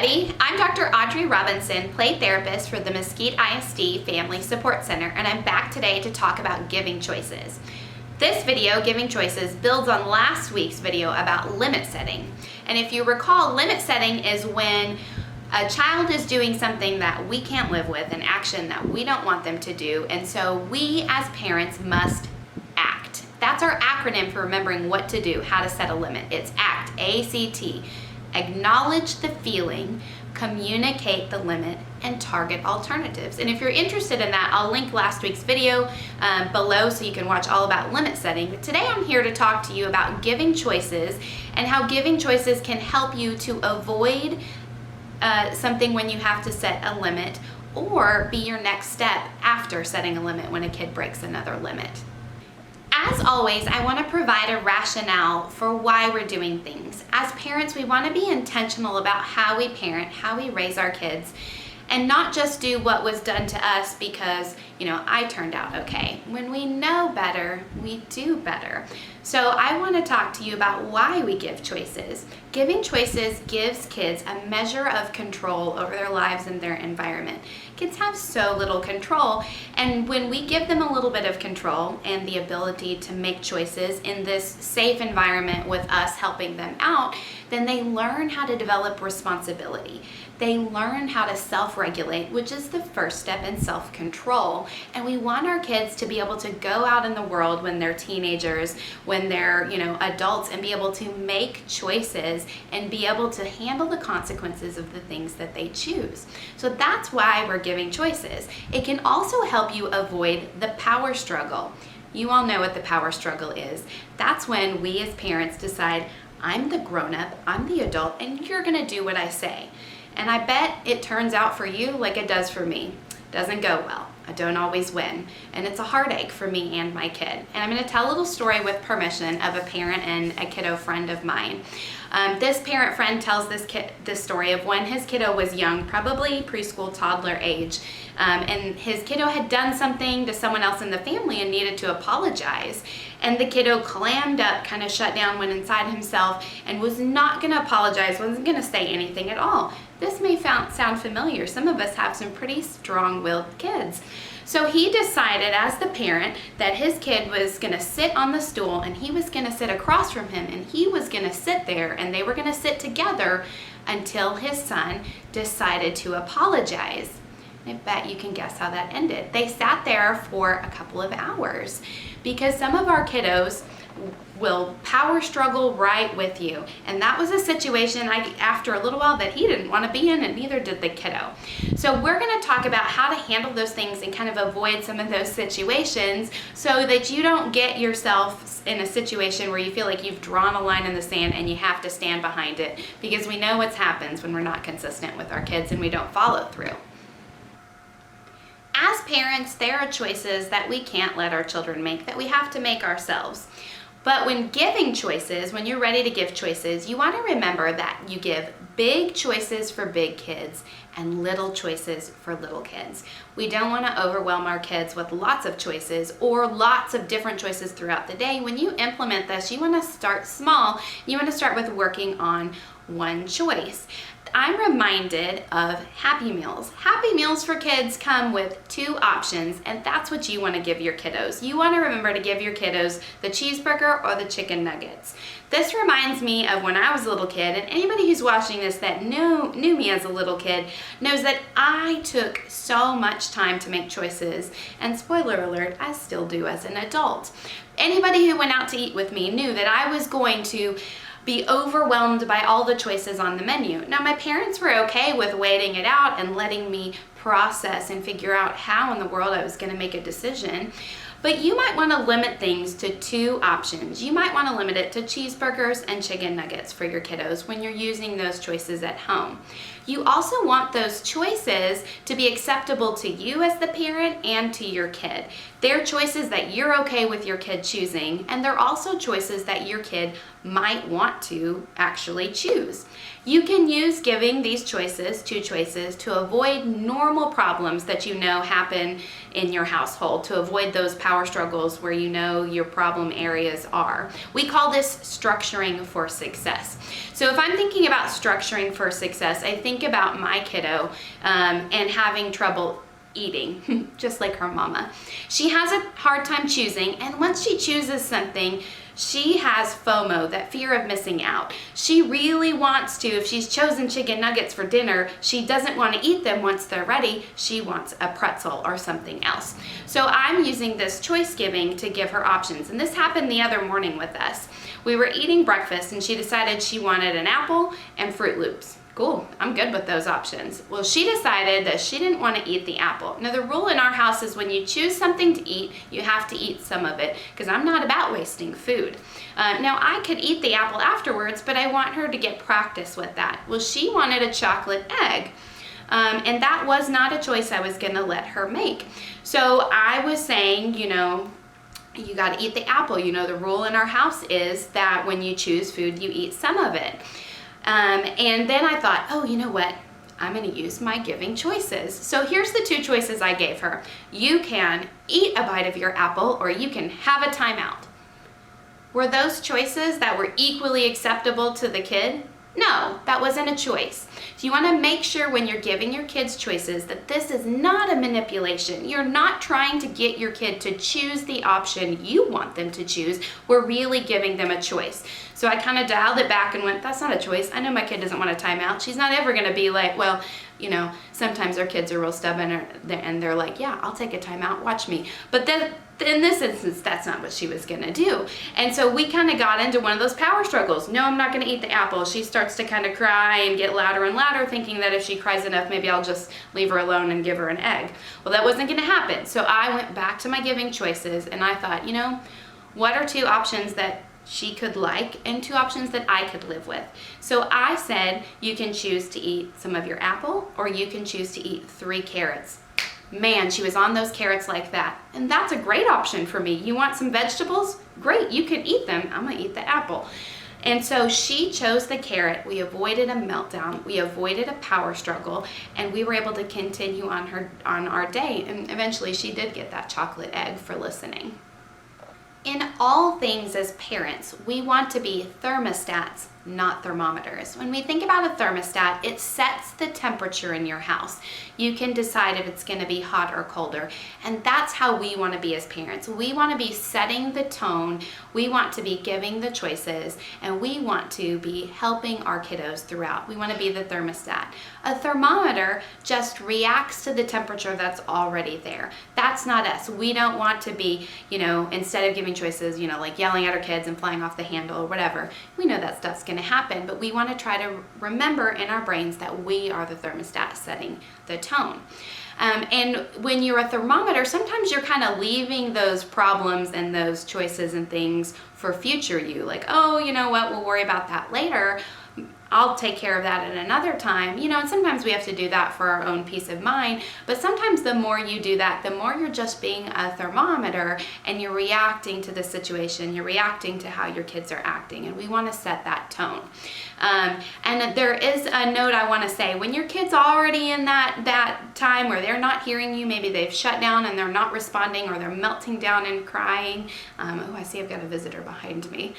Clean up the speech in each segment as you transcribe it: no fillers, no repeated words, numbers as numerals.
everybody, I'm Dr. Audrey Robinson, play therapist for the Mesquite ISD Family Support Center, and I'm back today to talk about giving choices. This video, Giving Choices, builds on last week's video about limit setting. And if you recall, limit setting is when a child is doing something that we can't live with, an action that we don't want them to do, and so we as parents must act. That's our acronym for remembering what to do, how to set a limit. It's ACT, A-C-T. Acknowledge the feeling, communicate the limit, and target alternatives. And if you're interested in that, I'll link last week's video below so you can watch all about limit setting. But today I'm here to talk to you about giving choices and how giving choices can help you to avoid something when you have to set a limit, or be your next step after setting a limit when a kid breaks another limit. As always, I want to provide a rationale for why we're doing things. As parents, we want to be intentional about how we parent, how we raise our kids, and not just do what was done to us because, I turned out okay. When we know better, we do better. So I want to talk to you about why we give choices. Giving choices gives kids a measure of control over their lives and their environment. Kids have so little control, and when we give them a little bit of control and the ability to make choices in this safe environment with us helping them out, then they learn how to develop responsibility. They learn how to self-regulate, which is the first step in self-control. And we want our kids to be able to go out in the world when they're teenagers, when they're, adults, and be able to make choices and be able to handle the consequences of the things that they choose. So that's why we're giving choices. It can also help you avoid the power struggle. You all know what the power struggle is. That's when we as parents decide, I'm the grown-up, I'm the adult, and you're gonna do what I say. And I bet it turns out for you like it does for me. Doesn't go well. I don't always win. And it's a heartache for me and my kid. And I'm gonna tell a little story with permission of a parent and a kiddo friend of mine. This parent friend tells this story of when his kiddo was young, probably preschool, toddler age, and his kiddo had done something to someone else in the family and needed to apologize. And the kiddo clammed up, kind of shut down, went inside himself, and was not gonna apologize, wasn't gonna say anything at all. This may sound familiar. Some of us have some pretty strong-willed kids. So he decided as the parent that his kid was gonna sit on the stool and he was gonna sit across from him and he was gonna sit there and they were gonna sit together until his son decided to apologize. I bet you can guess how that ended. They sat there for a couple of hours because some of our kiddos will power struggle right with you. And that was a situation after a little while that he didn't want to be in, and neither did the kiddo. So we're going to talk about how to handle those things and kind of avoid some of those situations so that you don't get yourself in a situation where you feel like you've drawn a line in the sand and you have to stand behind it, because we know what happens when we're not consistent with our kids and we don't follow through. As parents, there are choices that we can't let our children make, that we have to make ourselves. But when giving choices, when you're ready to give choices, you want to remember that you give big choices for big kids and little choices for little kids. We don't want to overwhelm our kids with lots of choices or lots of different choices throughout the day. When you implement this, you want to start small. You want to start with working on one choice. I'm reminded of Happy Meals. Happy Meals for kids come with 2 options, and that's what you want to give your kiddos. You want to remember to give your kiddos the cheeseburger or the chicken nuggets. This reminds me of when I was a little kid, and anybody who's watching this that knew me as a little kid knows that I took so much time to make choices, and spoiler alert, I still do as an adult. Anybody who went out to eat with me knew that I was going to be overwhelmed by all the choices on the menu. Now, my parents were okay with waiting it out and letting me process and figure out how in the world I was going to make a decision. But you might want to limit things to 2 options. You might want to limit it to cheeseburgers and chicken nuggets for your kiddos when you're using those choices at home. You also want those choices to be acceptable to you as the parent and to your kid. They're choices that you're okay with your kid choosing, and they're also choices that your kid might want to actually choose. You can use giving these choices, 2 choices, to avoid normal problems that you know happen in your household, to avoid those power power struggles where you know your problem areas are. We call this structuring for success. So if I'm thinking about structuring for success, I think about my kiddo and having trouble eating, just like her mama. She has a hard time choosing, and once she chooses something, she has FOMO, that fear of missing out. She really wants to, if she's chosen chicken nuggets for dinner, she doesn't want to eat them once they're ready. She wants a pretzel or something else. So I'm using this choice giving to give her options. And this happened the other morning with us. We were eating breakfast and she decided she wanted an apple and Fruit Loops. Cool, I'm good with those options. Well, she decided that she didn't want to eat the apple. Now, the rule in our house is when you choose something to eat, you have to eat some of it, because I'm not about wasting food. Now, I could eat the apple afterwards, but I want her to get practice with that. Well, she wanted a chocolate egg, and that was not a choice I was going to let her make. So I was saying, you got to eat the apple. The rule in our house is that when you choose food, you eat some of it. And then I thought, oh, you know what? I'm going to use my giving choices. So here's the two choices I gave her. You can eat a bite of your apple, or you can have a timeout. Were those choices that were equally acceptable to the kid? No, that wasn't a choice. So you want to make sure when you're giving your kids choices that this is not a manipulation. You're not trying to get your kid to choose the option you want them to choose. We're really giving them a choice. So I kind of dialed it back and went, that's not a choice. I know my kid doesn't want a timeout. She's not ever going to be like, well, sometimes our kids are real stubborn and they're like, yeah, I'll take a timeout, watch me. But then in this instance, that's not what she was going to do. And so we kind of got into one of those power struggles. No, I'm not going to eat the apple. She starts to kind of cry and get louder and louder, thinking that if she cries enough, maybe I'll just leave her alone and give her an egg. Well, that wasn't going to happen. So I went back to my giving choices and I thought, what are two options that she could like and two options that I could live with? So I said, you can choose to eat some of your apple, or you can choose to eat 3 carrots. Man, she was on those carrots like that. And that's a great option for me. You want some vegetables? Great, you can eat them. I'm gonna eat the apple. And so she chose the carrot. We avoided a meltdown. We avoided a power struggle, and we were able to continue on our day. And eventually she did get that chocolate egg for listening. In all things as parents, we want to be thermostats, not thermometers. When we think about a thermostat, it sets the temperature in your house. You can decide if it's going to be hot or colder, and that's how we want to be as parents. We want to be setting the tone, we want to be giving the choices, and we want to be helping our kiddos throughout. We want to be the thermostat. A thermometer just reacts to the temperature that's already there. That's not us. We don't want to be, instead of giving choices, like yelling at our kids and flying off the handle or whatever. We know that stuff's going to happen, but we want to try to remember in our brains that we are the thermostat setting the tone. And when you're a thermometer, sometimes you're kind of leaving those problems and those choices and things for future you. Like, oh, you know what, we'll worry about that later. I'll take care of that at another time. And sometimes we have to do that for our own peace of mind, but sometimes the more you do that, the more you're just being a thermometer and you're reacting to the situation, you're reacting to how your kids are acting, and we want to set that tone. And there is a note I want to say, when your kid's already in that time where they're not hearing you, maybe they've shut down and they're not responding, or they're melting down and crying. Oh, I see I've got a visitor behind me.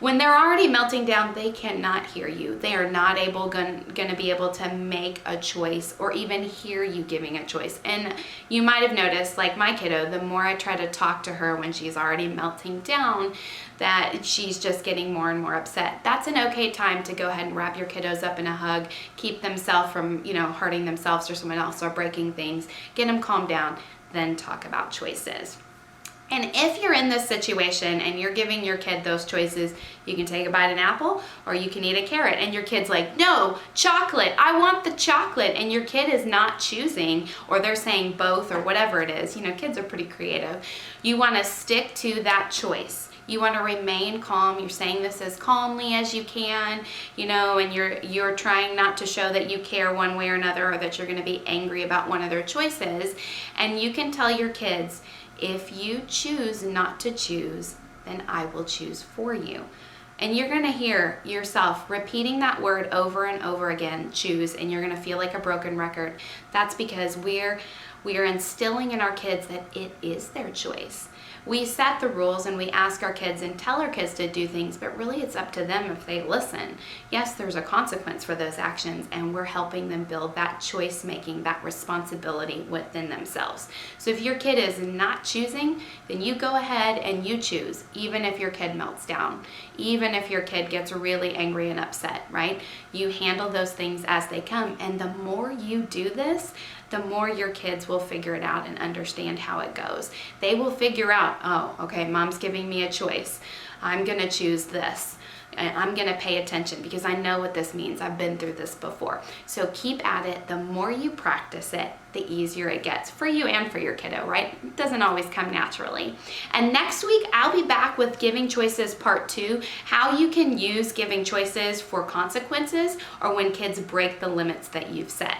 When they're already melting down, they cannot hear you. They are not going to be able to make a choice or even hear you giving a choice. And you might have noticed, like my kiddo, the more I try to talk to her when she's already melting down, that she's just getting more and more upset. That's an okay time to go ahead and wrap your kiddos up in a hug, keep themselves from, hurting themselves or someone else or breaking things, get them calmed down, then talk about choices. And if you're in this situation and you're giving your kid those choices, you can take a bite of an apple or you can eat a carrot, and your kid's like, no, chocolate, I want the chocolate, and your kid is not choosing, or they're saying both or whatever it is. Kids are pretty creative. You want to stick to that choice. You want to remain calm. You're saying this as calmly as you can, and you're trying not to show that you care one way or another, or that you're going to be angry about one of their choices. And you can tell your kids, if you choose not to choose, then I will choose for you. And you're going to hear yourself repeating that word over and over again, choose, and you're going to feel like a broken record. That's because we're We are instilling in our kids that it is their choice. We set the rules and we ask our kids and tell our kids to do things, but really it's up to them if they listen. Yes, there's a consequence for those actions, and we're helping them build that choice making, that responsibility within themselves. So if your kid is not choosing, then you go ahead and you choose, even if your kid melts down, even if your kid gets really angry and upset, right? You handle those things as they come, and the more you do this, the more your kids will figure it out and understand how it goes. They will figure out, oh, okay, mom's giving me a choice. I'm gonna choose this. And I'm gonna pay attention because I know what this means. I've been through this before. So keep at it. The more you practice it, the easier it gets for you and for your kiddo, right? It doesn't always come naturally. And next week, I'll be back with Giving Choices Part 2, how you can use giving choices for consequences or when kids break the limits that you've set.